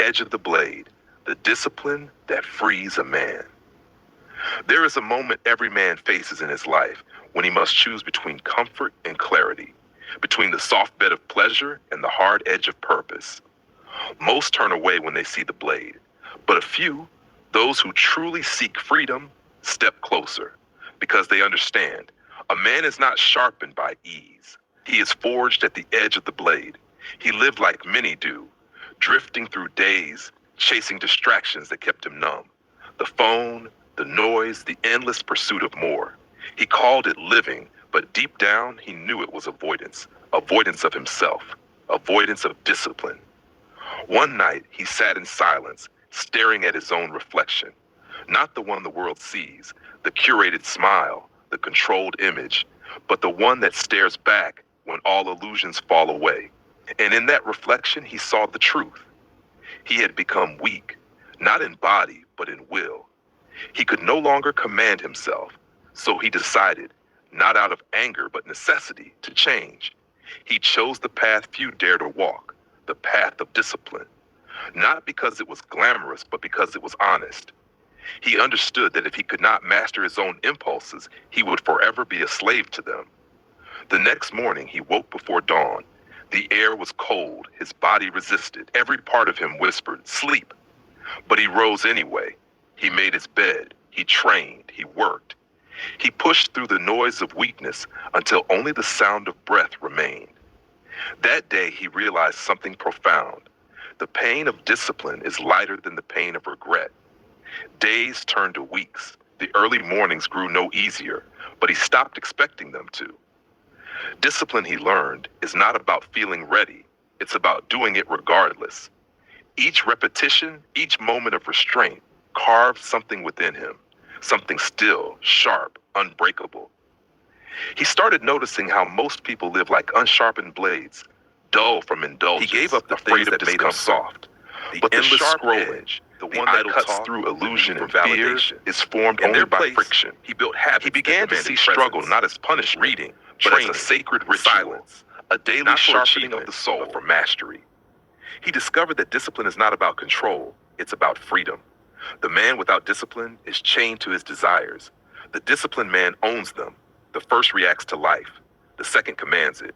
edge of the blade, the discipline that frees a man. There is a moment every man faces in his life when he must choose between comfort and clarity, between the soft bed of pleasure and the hard edge of purpose. Most turn away when they see the blade, but a few, those who truly seek freedom, step closer because they understand a man is not sharpened by ease. He is forged at the edge of the blade. He lived like many do, drifting through days, chasing distractions that kept him numb. The phone, the noise, the endless pursuit of more. He called it living, but deep down he knew it was avoidance. Avoidance of himself, avoidance of discipline. One night he sat in silence, staring at his own reflection. Not the one the world sees, the curated smile, the controlled image, but the one that stares back when all illusions fall away. And in that reflection, he saw the truth. He had become weak, not in body, but in will. He could no longer command himself, so he decided, not out of anger, but necessity, to change. He chose the path few dare to walk, the path of discipline. Not because it was glamorous, but because it was honest. He understood that if he could not master his own impulses, he would forever be a slave to them. The next morning, he woke before dawn. The air was cold, his body resisted. Every part of him whispered, sleep. But he rose anyway. He made his bed. He trained. He worked. He pushed through the noise of weakness until only the sound of breath remained. That day, he realized something profound. The pain of discipline is lighter than the pain of regret. Days turned to weeks. The early mornings grew no easier, but he stopped expecting them to. Discipline, he learned, is not about feeling ready. It's about doing it regardless. Each repetition, each moment of restraint carved something within him, something still, sharp, unbreakable. He started noticing how most people live like unsharpened blades, dull from indulgence. He gave up the things that made him soft. But the sharp edge, the one that cuts through illusion and fear, is formed only by friction. He built habits. He began to see struggle not as punishment, reading, but as a sacred ritual, a daily sharpening of the soul, but for mastery. He discovered that discipline is not about control, it's about freedom. The man without discipline is chained to his desires. The disciplined man owns them. The first reacts to life. The second commands it.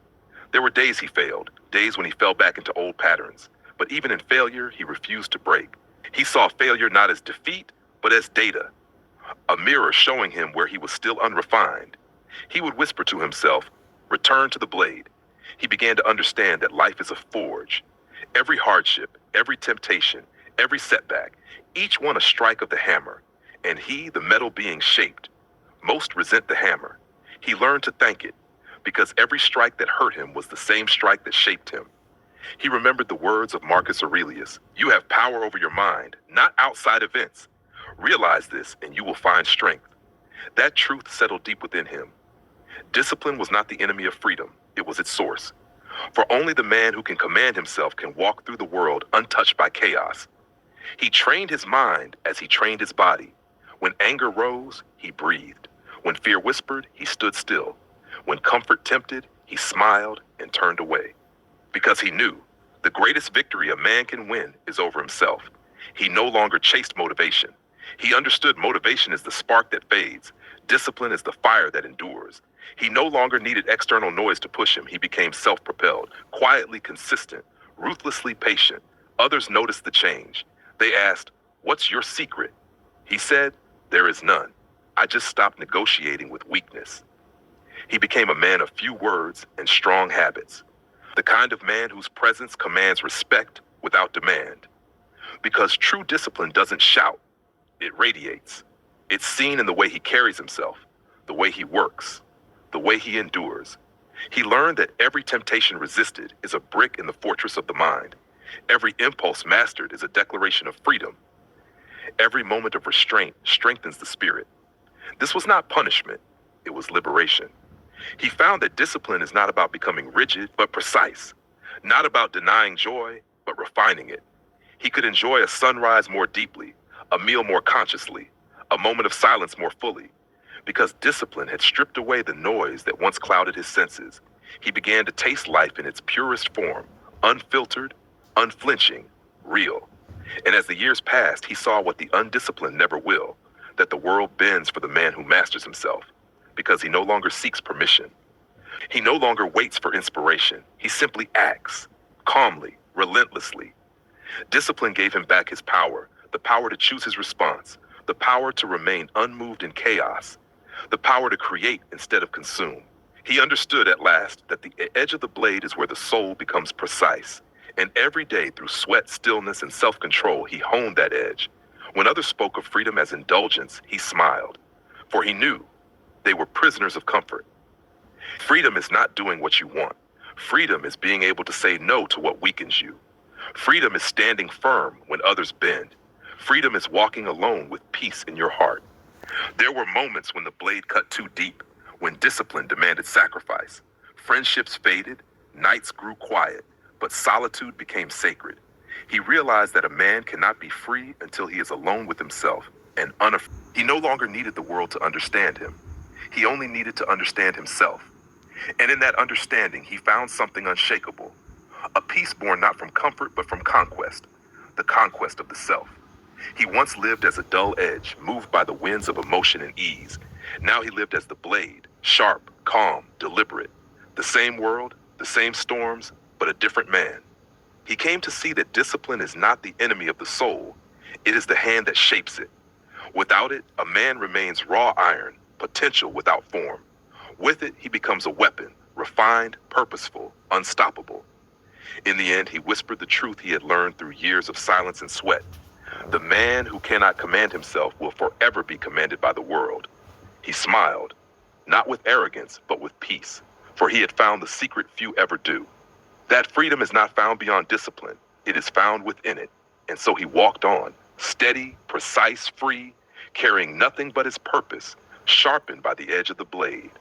There were days he failed, days when he fell back into old patterns. But even in failure, he refused to break. He saw failure not as defeat, but as data, a mirror showing him where he was still unrefined. He would whisper to himself, return to the blade. He began to understand that life is a forge. Every hardship, every temptation, every setback, each one a strike of the hammer, and he, the metal being shaped. Most resent the hammer. He learned to thank it, because every strike that hurt him was the same strike that shaped him. He remembered the words of Marcus Aurelius, you have power over your mind, not outside events. Realize this and you will find strength. That truth settled deep within him. Discipline was not the enemy of freedom, it was its source. For only the man who can command himself can walk through the world untouched by chaos. He trained his mind as he trained his body. When anger rose, he breathed. When fear whispered, he stood still. When comfort tempted, he smiled and turned away. Because he knew the greatest victory a man can win is over himself. He no longer chased motivation. He understood motivation is the spark that fades. Discipline is the fire that endures. He no longer needed external noise to push him. He became self-propelled, quietly consistent, ruthlessly patient. Others noticed the change. They asked, what's your secret? He said, there is none. I just stopped negotiating with weakness. He became a man of few words and strong habits. The kind of man whose presence commands respect without demand. Because true discipline doesn't shout, it radiates. It's seen in the way he carries himself, the way he works, the way he endures. He learned that every temptation resisted is a brick in the fortress of the mind. Every impulse mastered is a declaration of freedom. Every moment of restraint strengthens the spirit. This was not punishment, it was liberation. He found that discipline is not about becoming rigid, but precise. Not about denying joy, but refining it. He could enjoy a sunrise more deeply, a meal more consciously, a moment of silence more fully. Because discipline had stripped away the noise that once clouded his senses, he began to taste life in its purest form, unfiltered, unflinching, real. And as the years passed, he saw what the undisciplined never will, that the world bends for the man who masters himself, because he no longer seeks permission. He no longer waits for inspiration. He simply acts, calmly, relentlessly. Discipline gave him back his power, the power to choose his response, the power to remain unmoved in chaos, the power to create instead of consume. He understood at last that the edge of the blade is where the soul becomes precise. And every day, through sweat, stillness, and self-control, he honed that edge. When others spoke of freedom as indulgence, he smiled, for he knew they were prisoners of comfort. Freedom is not doing what you want. Freedom is being able to say no to what weakens you. Freedom is standing firm when others bend. Freedom is walking alone with peace in your heart. There were moments when the blade cut too deep, when discipline demanded sacrifice. Friendships faded, nights grew quiet, but solitude became sacred. He realized that a man cannot be free until he is alone with himself and unafraid. He no longer needed the world to understand him. He only needed to understand himself. And in that understanding, he found something unshakable, a peace born not from comfort but from conquest, the conquest of the self. He once lived as a dull edge, moved by the winds of emotion and ease. Now he lived as the blade, sharp, calm, deliberate. The same world, the same storms, but a different man. He came to see that discipline is not the enemy of the soul. It is the hand that shapes it. Without it, a man remains raw iron, potential without form. With it, he becomes a weapon, refined, purposeful, unstoppable. In the end, he whispered the truth he had learned through years of silence and sweat. The man who cannot command himself will forever be commanded by the world. He smiled, not with arrogance, but with peace, for he had found the secret few ever do. That freedom is not found beyond discipline. It is found within it. And so he walked on, steady, precise, free, carrying nothing but his purpose, sharpened by the edge of the blade.